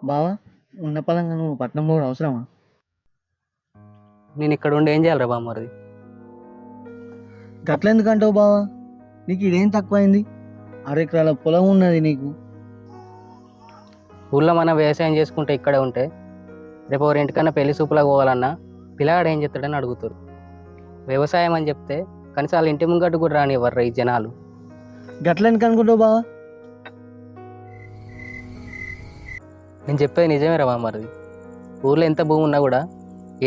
బావా ఉన్న పలంగా నువ్వు పట్నం పోవడం అవసరమా? నేను ఇక్కడ ఉండి ఏం చేయాలిరా బామ్మరిది? గట్లెందుకంటావు బావా? నీకు ఇదేం తక్కువైంది? అరెకరాల పొలం ఉన్నది నీకు. ఊళ్ళో మనం వ్యవసాయం చేసుకుంటే ఇక్కడే ఉంటే రేపు ఎవరి ఇంటికన్నా పెళ్లి సూపులకు పోవాలన్నా పిల్లగాడు ఏం చెప్తాడని అడుగుతారు. వ్యవసాయం అని చెప్తే కనీసం వాళ్ళ ఇంటి ముంగట్టు కూడా రానివ్వర్రా ఈ జనాలు. గట్లెందుకు అనుకుంటావు బావా? నేను చెప్పేది నిజమే రా బామ్మరిది. ఊర్లో ఎంత భూమి ఉన్నా కూడా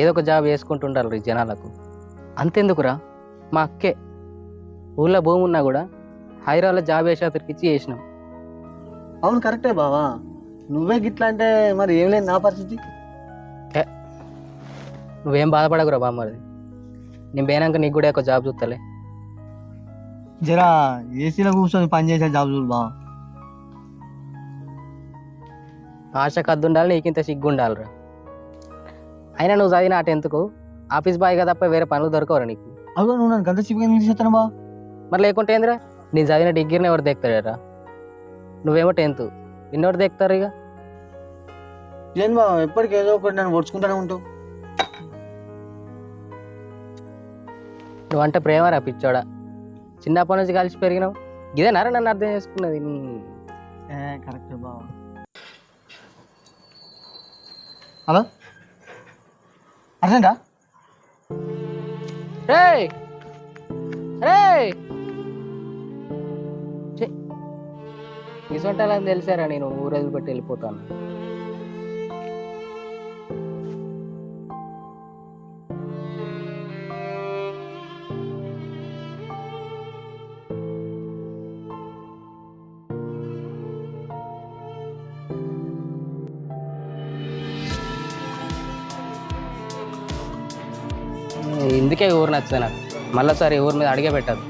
ఏదో ఒక జాబ్ చేసుకుంటుండాలి ఈ జనాలకు. అంతెందుకురా, మా అక్కే ఊళ్ళో భూమి ఉన్నా కూడా హైదరాబాద్లో జాబ్ వేసి అతనికి ఇచ్చి చేసినాం. అవును కరెక్టే బావా. నువ్వే గిట్లా అంటే మరి ఏం లేదు నా పరిస్థితి. నువ్వేం బాధపడకురా బామ్మరిది, నేను పోయినాక నీకు కూడా ఒక జాబ్ చూస్తలే. జరా ఏసీలో కూర్చొని పని చేసే జాబ్ చూడు బావా. ఆశ కద్దుండాలి, నీకింత సిగ్గుండాలిరా. అయినా నువ్వు చదివిన ఆ 10th ఆఫీస్ బాయ్గా తప్ప వేరే పనులు దొరకవరా నీకు? అవును నువ్వు నన్ను గంట చిప్గా ఎందుకు చేస్తాను బావా? మరి లేకుంటే ఏందిరా, నేను చదివిన డిగ్రీని ఎవరు దేక్తారా? నువ్వేమో 10th, నిన్నెవరు దేక్తారు? ఇక ఏం బావా ఎప్పటికి ఏదో ఒకటి నన్ను పొడుచుకుంటూనే ఉంటావు. నువ్వంటే ప్రేమరా పిచ్చోడా, చిన్నప్పటి నుంచి కలిసి పెరిగినావు. ఇదేనారా నన్ను అర్థం చేసుకున్నది? కరెక్టే బావా. హలో అర్జెంటా? రేయ్ రేయ్, ఇసొంటాలని తెలిసారా నేను ఊరు వదిలిపెట్టి వెళ్ళిపోతాను. ఇందుకే ఊరు నచ్చదు నాకు. మళ్ళీసారి ఊరి మీద అడిగే పెట్టదు.